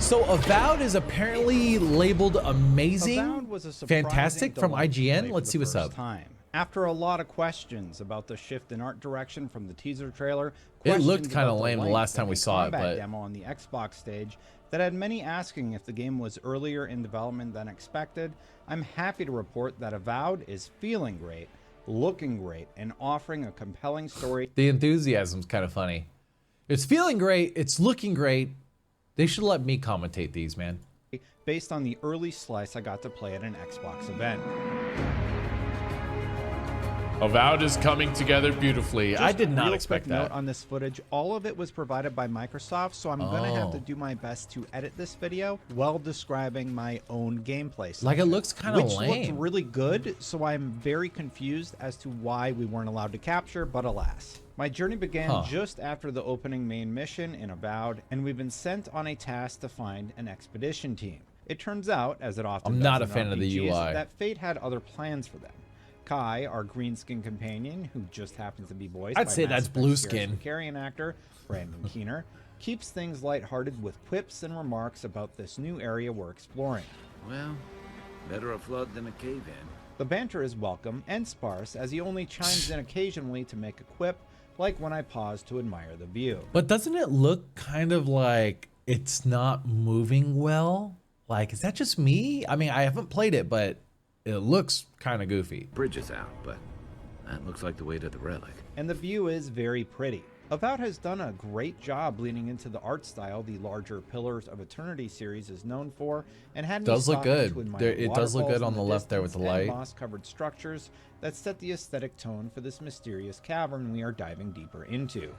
So Avowed is apparently labeled amazing, Avowed was a surprising fantastic from delight to IGN. play Let's for see the what's first up. time. After a lot of questions about the shift in art direction from the teaser trailer, It looked questions kind of about lame the length last time of we a saw it, combat but demo on the Xbox stage that had many asking if the game was earlier in development than expected, I'm happy to report that Avowed is feeling great, looking great, and offering a compelling story. the enthusiasm's kind of funny. It's feeling great. It's looking great. They should let me commentate these, man. Based on the early slice I got to play at an Xbox event. Avowed is coming together beautifully. I did not expect Note that. on this footage, all of it was provided by Microsoft, so I'm gonna have to do my best to edit this video while describing my own gameplay section, Like, it looks kind of which lame. looked really good, so I'm very confused as to why we weren't allowed to capture, but alas. My journey began just after the opening main mission in Avowed, and we've been sent on a task to find an expedition team. It turns out, as it often I'm does not a in fan of the RPGs, UI. that fate had other plans for them. Kai, our green-skinned companion, who just happens to be voiced I'd by say Mass that's Effect blue Sierra skin. Carrion actor Brandon Keener, keeps things lighthearted with quips and remarks about this new area we're exploring. Well, better a flood than a cave-in. The banter is welcome and sparse, as he only chimes in occasionally to make a quip, like when I pause to admire the view. But doesn't it look kind of like it's not moving well? Like, is that just me? I mean, I haven't played it, but it looks kind of goofy. Bridge is out, but that looks like the way to the relic. And the view is very pretty. Avowed has done a great job leaning into the art style the larger Pillars of Eternity series is known for, and had me Does look stopping good. to admire There- it does look waterfalls good on in the left there with distance the light. and moss-covered structures that set the aesthetic tone for this mysterious cavern we are diving deeper into.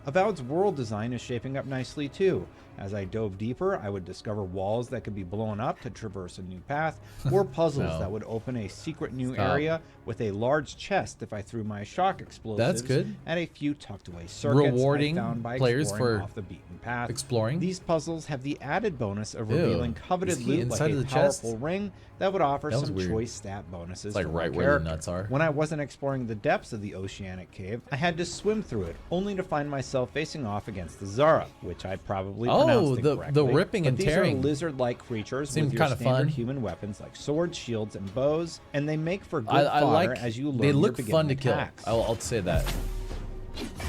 Avowed's world design is shaping up nicely too. As I dove deeper, I would discover walls that could be blown up to traverse a new path, or puzzles No. that would open a secret new Stop. area with a large chest if I threw my shock explosives good. at a few tucked away circuits Rewarding I found by players exploring for off the beaten path. exploring? These puzzles have the added bonus of Ew. revealing coveted Is he loot inside like of a the chest? powerful ring that would offer That was some weird. choice stat bonuses It's like for my right where the character. nuts are. When I wasn't exploring the depths of the oceanic cave, I had to swim through it, only to find myself facing off against the Zara, which I probably pronounced the incorrectly. ripping But and these tearing. are lizard-like creatures Seemed with your kinda standard fun. human weapons like swords, shields, and bows, and they make for good I fodder like. as you learn They look your fun to beginning kill. attacks. I'll say that.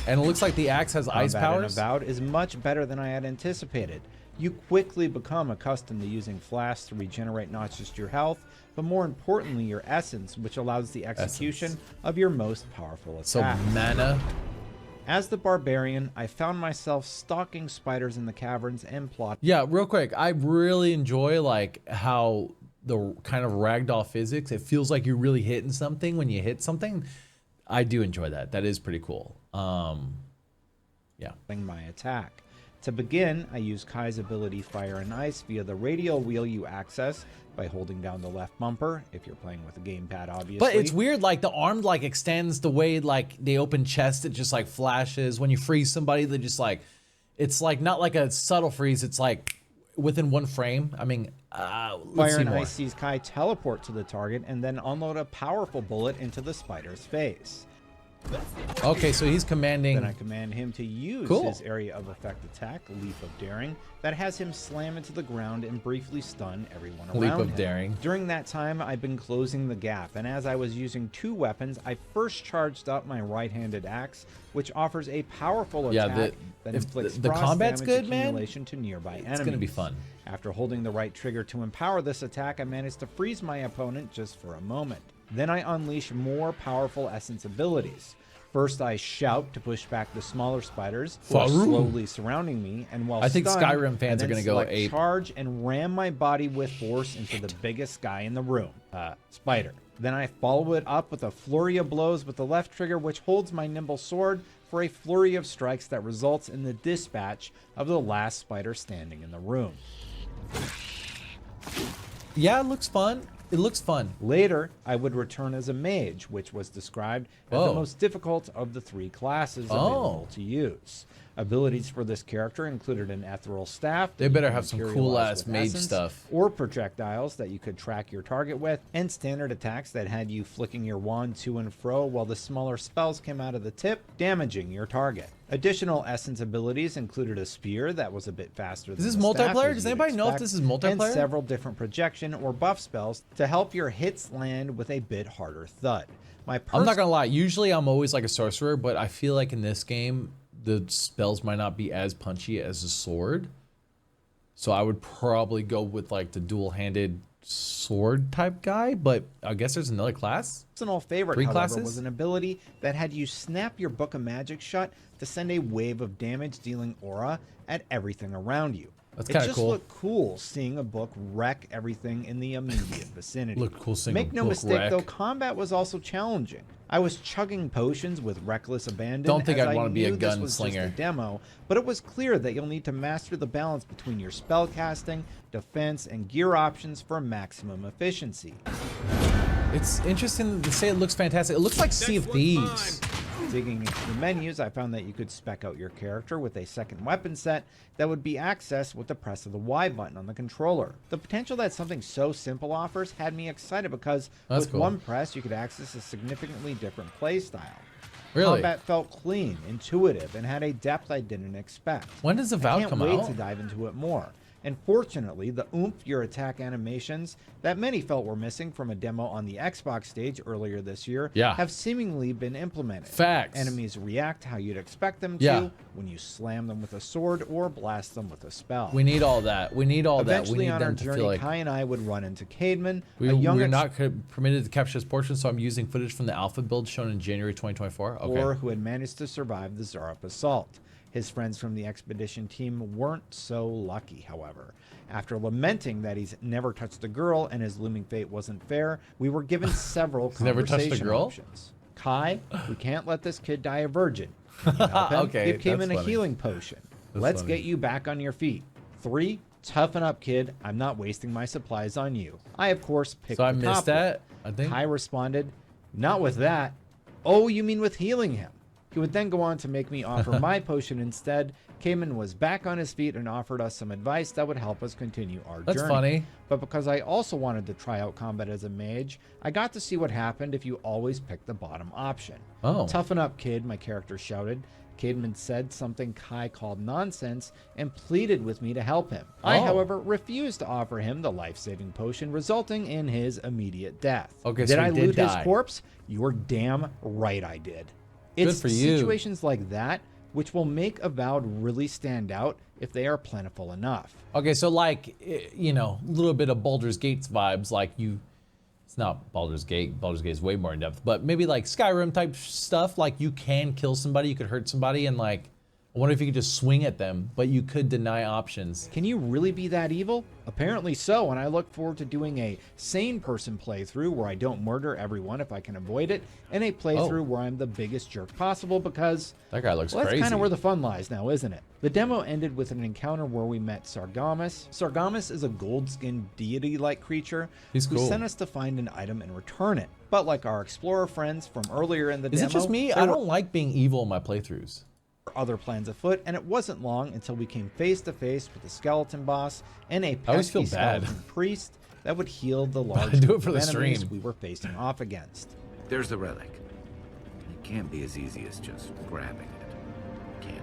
And it looks like the axe has ice Combat in powers. Avowed is much better than I had anticipated. You quickly become accustomed to using flasks to regenerate not just your health, but more importantly your essence, which allows the execution of your most powerful attacks. So mana. As the barbarian, I found myself stalking spiders in the caverns and plotting. Yeah, real quick. I really enjoy like how the kind of ragdoll physics. It feels like you're really hitting something when you hit something. I do enjoy that. That is pretty cool. Yeah. My attack. To begin, I use Kai's ability Fire and Ice via the radial wheel you access by holding down the left bumper, if you're playing with a gamepad, obviously. But it's weird, like the arm like extends the way like they open chest, it just like flashes. When you freeze somebody, they just like, it's like not like a subtle freeze, it's like within one frame. I mean, let's Fire see and more. Ice sees Kai teleport to the target and then unload a powerful bullet into the spider's face. Okay, so he's commanding. Then I command him to use Cool. his area of effect attack, Leap of Daring, that has him slam into the ground and briefly stun everyone around Leap of him. Daring. During that time, I've been closing the gap, and as I was using two weapons, I first charged up my right-handed axe, which offers a powerful Yeah, attack the- that if inflicts the frost combat's damage good, man, accumulation to nearby enemies. it's gonna be fun. After holding the right trigger to empower this attack, I managed to freeze my opponent just for a moment. Then I unleash more powerful essence abilities. First, I shout to push back the smaller spiders who are Farouk. slowly surrounding me, and while I think stunned, Skyrim fans I are then gonna go select ape. charge and ram my body with force into the biggest guy in the room, spider. Then I follow it up with a flurry of blows with the left trigger, which holds my nimble sword for a flurry of strikes that results in the dispatch of the last spider standing in the room. Yeah, it looks fun. It looks fun. Later, I would return as a mage, which was described as the most difficult of the three classes available to use. Abilities for this character included an ethereal staff. They that you better could have some materialize cool-ass with mage essence, stuff. or projectiles that you could track your target with, and standard attacks that had you flicking your wand to and fro while the smaller spells came out of the tip, damaging your target. Additional Essence abilities included a spear that was a bit faster than Is this the staff, multiplayer? as Does you'd anybody know if expect, this is and multiplayer? several different projection or buff spells to help your hits land with a bit harder thud. I'm not gonna lie, usually I'm always like a sorcerer, but I feel like in this game, the spells might not be as punchy as a sword. So I would probably go with like the dual-handed sword type guy, but I guess there's another class. Personal favorite, Three however, classes? was an ability that had you snap your Book of Magic shut to send a wave of damage-dealing aura at everything around you. That's It kinda just cool. looked cool seeing a book wreck everything in the immediate vicinity. Looked cool seeing Make a no book mistake, wreck. though, combat was also challenging. I was chugging potions with reckless abandon. Don't think as I'd I wanna be a knew this was just gunslinger. a demo, but it was clear that you'll need to master the balance between your spellcasting, defense, and gear options for maximum efficiency. It's interesting to say it looks fantastic. It looks like Sea of Thieves. Digging into the menus, I found that you could spec out your character with a second weapon set that would be accessed with the press of the Y button on the controller. The potential that something so simple offers had me excited because That's with cool. one press you could access a significantly different playstyle. Really? Combat felt clean, intuitive, and had a depth I didn't expect. When does I Avowed can't come wait out? to dive into it more. And fortunately, the oomph your attack animations that many felt were missing from a demo on the Xbox stage earlier this year Yeah. have seemingly been implemented. Facts. Enemies react how you'd expect them to Yeah. when you slam them with a sword or blast them with a spell. We need all that. We need all that. We Eventually need on our them to journey, feel like Kai and I would run into Cademan, we, a young we're not permitted to capture his portion, so I'm using footage from the alpha build shown in January 2024. Okay. explorer who had managed to survive the Zarup assault. His friends from the expedition team weren't so lucky, however. After lamenting that he's never touched a girl and his looming fate wasn't fair, we were given several never touched a conversation girl? options. Kai, we can't let this kid die a virgin. You can help him. Okay, Give Cayman that's a funny. healing potion. That's Let's funny. get you back on your feet. 3, toughen up, kid. I'm not wasting my supplies on you. I, of course, picked So I the missed top that, one. I think. Kai responded, not with that. Oh, you mean with healing him? He would then go on to make me offer my potion instead. Cayman was back on his feet and offered us some advice that would help us continue our That's journey. funny. But because I also wanted to try out combat as a mage, I got to see what happened if you always picked the bottom option. Oh. Toughen up, kid, my character shouted. Cademan said something Kai called nonsense and pleaded with me to help him. I, Oh. however, refused to offer him the life-saving potion, resulting in his immediate death. Okay, did so I he did loot die. his corpse? You're damn right I did. It's for you. situations like that which will make Avowed really stand out if they are plentiful enough. Okay, so like, you know, a little bit of Baldur's Gate vibes, like it's not Baldur's Gate. Baldur's Gate is way more in depth, but maybe like Skyrim type stuff. Like you can kill somebody, you could hurt somebody, and like, I wonder if you could just swing at them, but you could deny options. Can you really be that evil? Apparently so, and I look forward to doing a sane person playthrough where I don't murder everyone if I can avoid it, and a playthrough where I'm the biggest jerk possible because That guy looks well, that's crazy. kind of where the fun lies now, isn't it? The demo ended with an encounter where we met Sargamas. Sargamas is a gold-skinned deity-like creature He's who cool. sent us to find an item and return it. But like our explorer friends from earlier in the Is demo, it just me? there I were don't like being evil in my playthroughs. other plans afoot, and it wasn't long until we came face to face with the skeleton boss and a I always pesky feel bad. skeleton priest that would heal the large I do it group for of the enemies stream. we were facing off against. There's the relic. It can't be as easy as just grabbing it, can it?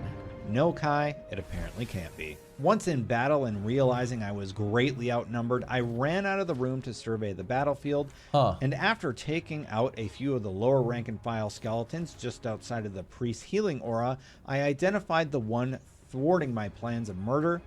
No, Kai, it apparently can't be. Once in battle and realizing I was greatly outnumbered, I ran out of the room to survey the battlefield, and after taking out a few of the lower rank and file skeletons just outside of the priest's healing aura, I identified the one thwarting my plans of murder.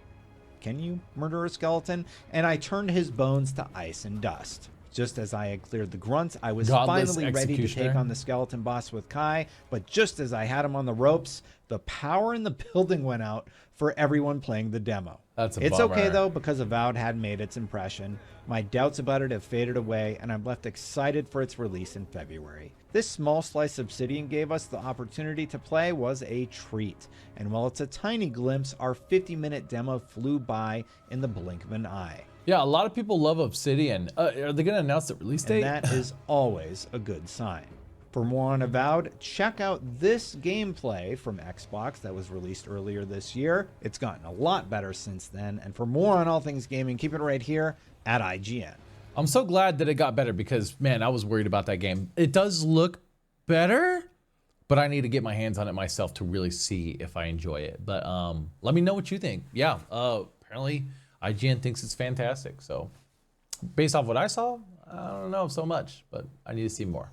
Can you murder a skeleton? And I turned his bones to ice and dust. Just as I had cleared the grunts, I was Godless finally ready to take executioner. on the skeleton boss with Kai, but just as I had him on the ropes, the power in the building went out for everyone playing the demo. That's a It's okay bummer. though, because Avowed had made its impression. My doubts about it have faded away, and I'm left excited for its release in February. This small slice Obsidian gave us the opportunity to play was a treat, and while it's a tiny glimpse, our 50-minute demo flew by in the blink of an eye. Yeah, a lot of people love Obsidian. Are they gonna announce the release date? And that is always a good sign. For more on Avowed, check out this gameplay from Xbox that was released earlier this year. It's gotten a lot better since then. And for more on all things gaming, keep it right here at IGN. I'm so glad that it got better because, man, I was worried about that game. It does look better, but I need to get my hands on it myself to really see if I enjoy it. But let me know what you think. Yeah, apparently IGN thinks it's fantastic. So based off what I saw, I don't know so much, but I need to see more.